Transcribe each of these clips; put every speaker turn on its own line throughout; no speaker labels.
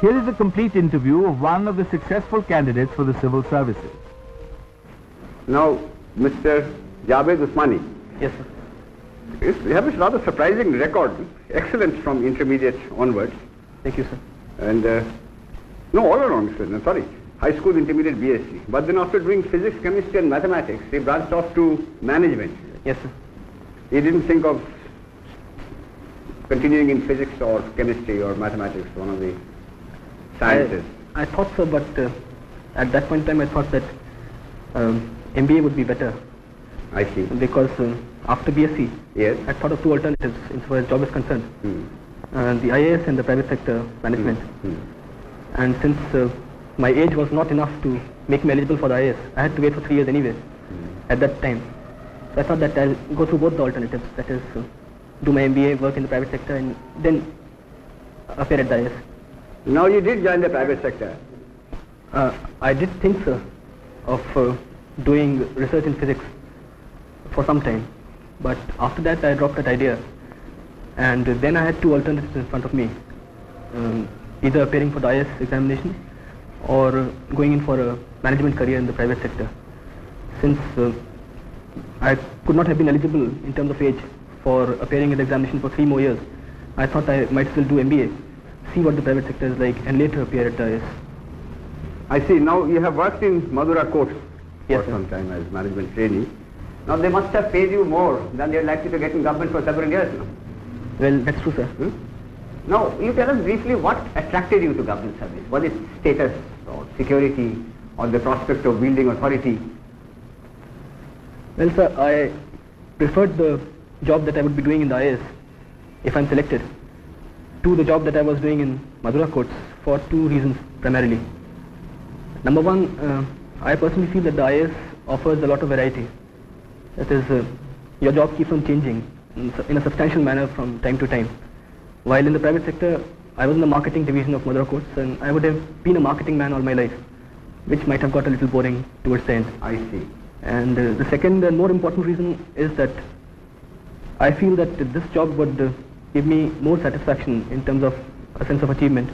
Here is a complete interview of one of the successful candidates for the civil services.
Now, Mr. Jawed Usmani.
Yes, sir.
You have a rather surprising record. Excellence from intermediate onwards.
Thank you, sir.
And, no, all around, sir. Sorry. High school, intermediate, BSc. But then after doing physics, chemistry and mathematics, he branched off to management.
Yes, sir.
He didn't think of continuing in physics or chemistry or mathematics, one of the sciences.
I thought so, but at that point in time I thought that MBA would be better.
I see.
Because after BSc,
yes,
I thought of two alternatives insofar as job is concerned. The IAS and the private sector management. And since my age was not enough to make me eligible for the IAS, I had to wait for 3 years anyway at that time. So I thought that I'll go through both the alternatives, that is do my MBA, work in the private sector and then appear at the IAS.
Now you did join the private sector.
I did think, sir, of doing research in physics for some time, but after that I dropped that idea, and then I had two alternatives in front of me, either appearing for the IAS examination or going in for a management career in the private sector. Since I could not have been eligible in terms of age for appearing in the examination for 3 more years, I thought I might still do MBA, see what the private sector is like, and later appear at the IAS.
I see. Now you have worked in Madura courts
yes,
for some time as management trainee. Now they must have paid you more than they are likely to get in government for several years now.
Well, that's true, sir.
Now, you tell us briefly what attracted you to government service. Was it status or security or the prospect of wielding authority?
Well, sir, I preferred the job that I would be doing in the IAS, if I'm selected, to the job that I was doing in Madura courts for 2 reasons primarily. Number one, I personally feel that the IAS offers a lot of variety. That is, your job keeps on changing in a substantial manner from time to time. While in the private sector, I was in the marketing division of Madura courts, and I would have been a marketing man all my life, which might have got a little boring towards the end.
I see.
And the second and more important reason is that I feel that this job would give me more satisfaction in terms of a sense of achievement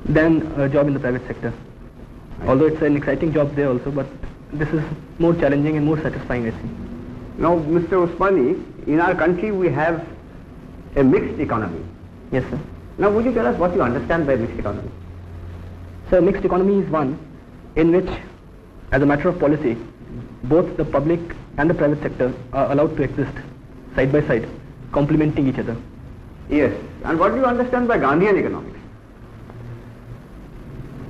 than a job in the private sector. Although it's an exciting job there also, but this is more challenging and more satisfying, I think.
Now, Mr. Usmani, in our country we have a mixed economy.
Yes, sir.
Now, would you tell us what you understand by mixed economy?
So, mixed economy is one in which, as a matter of policy, both the public and the private sector are allowed to exist side by side, complementing each other.
Yes. And what do you understand by Gandhian economics?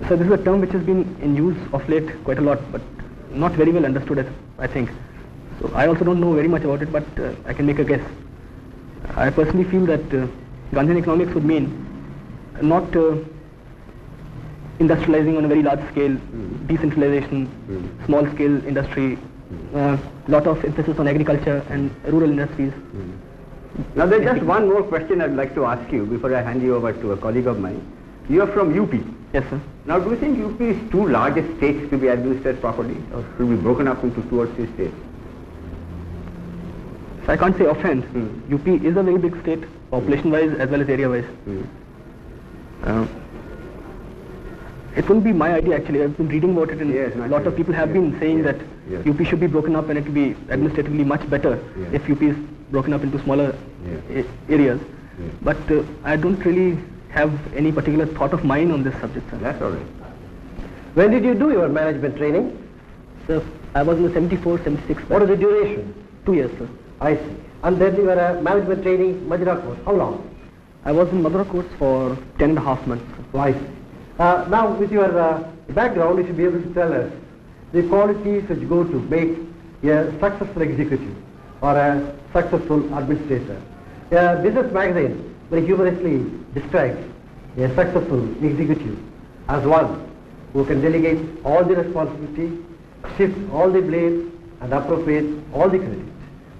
So, this is a term which has been in use of late quite a lot, but not very well understood, I think. So, I also don't know very much about it, but I can make a guess. I personally feel that Gandhian economics would mean not industrializing on a very large scale, decentralization, small scale industry, lot of emphasis on agriculture and rural industries.
Now there's just one more question I'd like to ask you before I hand you over to a colleague of mine. You are from UP.
Yes, sir.
Now do you think UP is too large a state to be administered properly, or should be broken up into 2 or 3 states?
So I can't say offhand. UP is a very big state, population-wise as well as area-wise. It wouldn't be my idea actually. I've been reading about it, and a lot of people have been saying that UP should be broken up and it will be administratively much better if UP is broken up into smaller areas. But I don't really have any particular thought of mine on this subject, sir.
That's all right.
When did you do your management training?
Sir, I was in the 74, 76.
What is the duration?
2 years, sir.
I see. And then you were a management trainee in Madura course. How long?
I was in Madura course for 10.5 months.
Oh, I see. Now, with your background, you should be able to tell us the qualities which go to make a successful executive or a successful administrator. Business magazine very humorously describes a successful executive as one who can delegate all the responsibility, shift all the blame, and appropriate all the credit.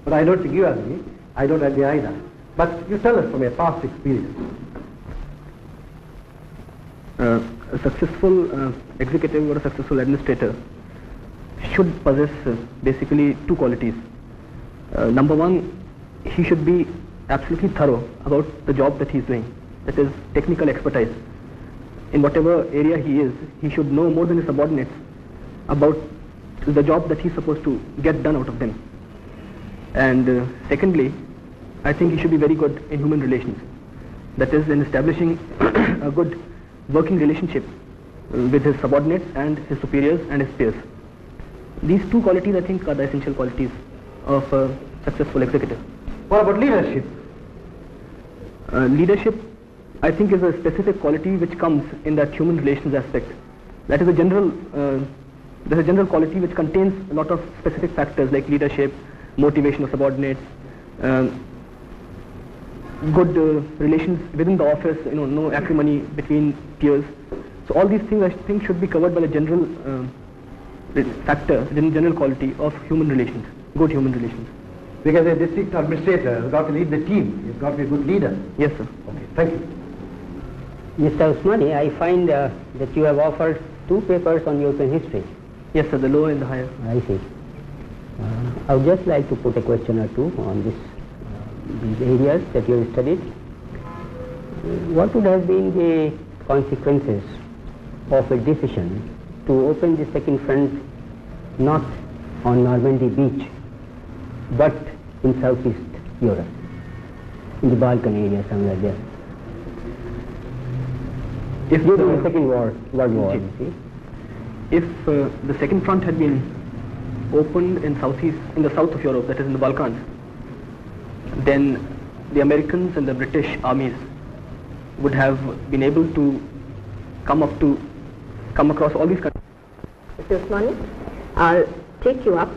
But I don't think you agree. I don't agree either. But you tell us from your past experience.
A successful executive or a successful administrator should possess basically 2 qualities. Number one, he should be absolutely thorough about the job that he's doing, that is technical expertise. in whatever area he is, he should know more than his subordinates about the job that he's supposed to get done out of them. And secondly, I think he should be very good in human relations. That is, in establishing a good working relationship with his subordinates and his superiors and his peers. These two qualities, I think, are the essential qualities of a successful executive.
What about leadership?
Leadership, I think, is a specific quality which comes in that human relations aspect. That is a general, there's a general quality which contains a lot of specific factors like leadership, motivation of subordinates, good relations within the office, no acrimony between peers. So all these things, I think, should be covered by the general factor, general quality of human relations, good human relations.
Because a district administrator has got to lead the team. He's got to be a good leader.
Yes, sir.
Okay, thank you.
Mr. Usmani, I find that you have offered 2 papers on European history.
Yes, sir, the lower and the higher.
I see. I would just like to put a question or two on these areas that you have studied. What would have been the consequences of a decision to open the second front not on Normandy beach but in Southeast Europe, in the Balkan area somewhere there?
If
during the Second World War, you see.
If the second front had been opened in the south of Europe, that is in the Balkans, then the Americans and the British armies would have been able to come across all these countries.
Mr. Usmani, I'll take you up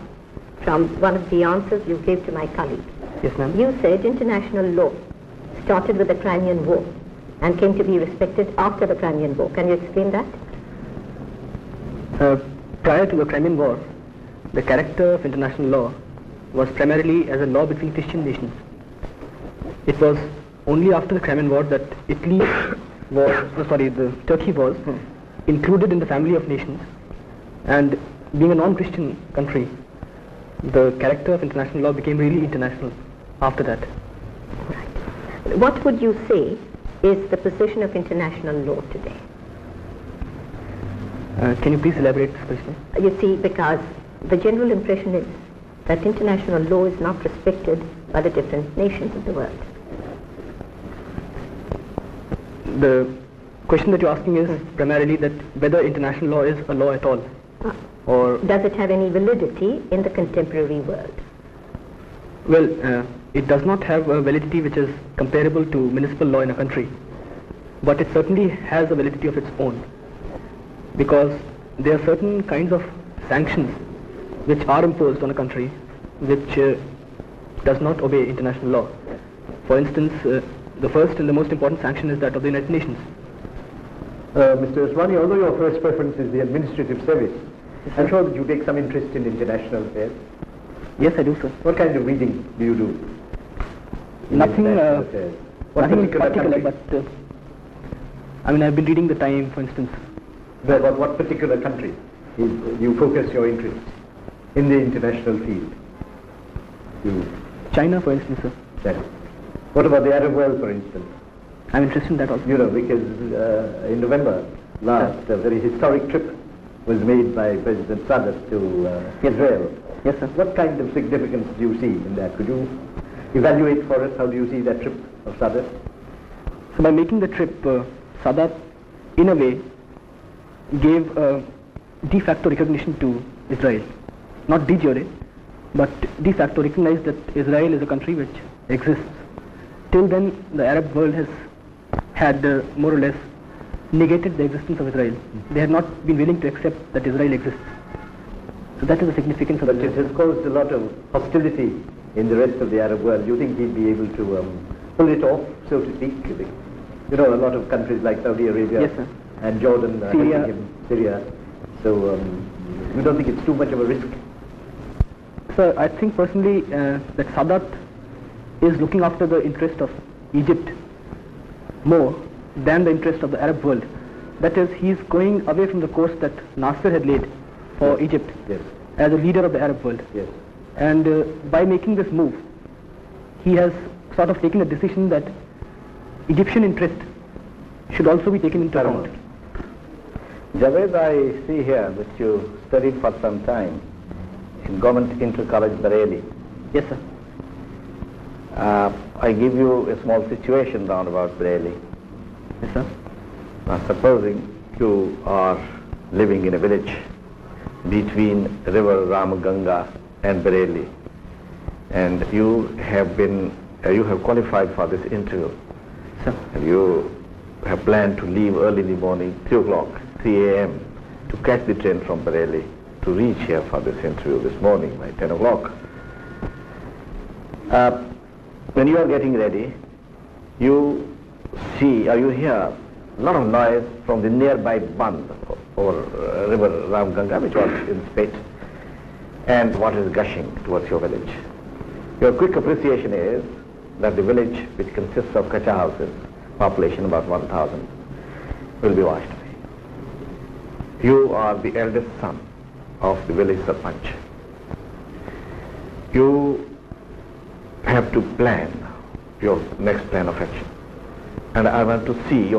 from one of the answers you gave to my colleague.
Yes, ma'am.
You said international law started with the Crimean War and came to be respected after the Crimean War. Can you explain that?
Prior to the Crimean War, the character of international law was primarily as a law between Christian nations. It was only after the Crimean War that Turkey was included in the family of nations, and being a non-Christian country, the character of international law became really international after that.
What would you say is the position of international law today?
Can you please elaborate this question?
You see, because the general impression is that international law is not respected by the different nations of the world.
The question that you're asking is primarily that whether international law is a law at all, or
does it have any validity in the contemporary world?
Well, it does not have a validity which is comparable to municipal law in a country, but it certainly has a validity of its own, because there are certain kinds of sanctions which are imposed on a country which does not obey international law. For instance, the first and the most important sanction is that of the United Nations.
Mr. Usmani, although your first preference is the administrative service, I'm sure that you take some interest in international affairs.
Yes, I do, sir.
What kind of reading do you do?
Nothing in particular, but I've been reading the Time, for instance.
Well, about what particular country you focus your interest in the international field?
China, for instance, sir.
China. What about the Arab world, for instance?
I'm interested in that also.
You know, because in November last, a very historic trip was made by President Sadat to Israel.
Yes, sir.
What kind of significance do you see in that? Could you evaluate for us how do you see that trip of Sadat?
So by making the trip, Sadat, in a way, gave de facto recognition to Israel. Not de jure, but de facto recognized that Israel is a country which exists. Till then, the Arab world has had more or less negated the existence of Israel. They have not been willing to accept that Israel exists. So that is the significance of
But it has caused a lot of hostility in the rest of the Arab world. Do you think he'd be able to pull it off, so to speak? You know, a lot of countries like Saudi Arabia
Yes, sir.
and Jordan, Syria. So you don't think it's too much of a risk?
Sir, I think personally that Sadat is looking after the interest of Egypt more than the interest of the Arab world. That is, he is going away from the course that Nasser had laid for Egypt as a leader of the Arab world.
Yes.
And by making this move, he has sort of taken a decision that Egyptian interest should also be taken into account.
Jawed, I see here that you studied for some time in Government Inter-College Bareilly.
Yes, sir.
I give you a small situation round about Bareilly.
Yes, sir.
Now, supposing you are living in a village between river Ramganga and Bareilly, and you have qualified for this interview.
Sir.
And you have planned to leave early in the morning, 3 a.m., to catch the train from Bareilly to reach here for this interview this morning by 10 o'clock. When you are getting ready, you see or you hear a lot of noise from the nearby Band or river Ramganga, which was in spate, and water is gushing towards your village. Your quick appreciation is that the village, which consists of kacha houses, population about 1,000, will be washed away. You are the eldest son of the village sarpanch. You have to plan your next plan of action. And I want to see your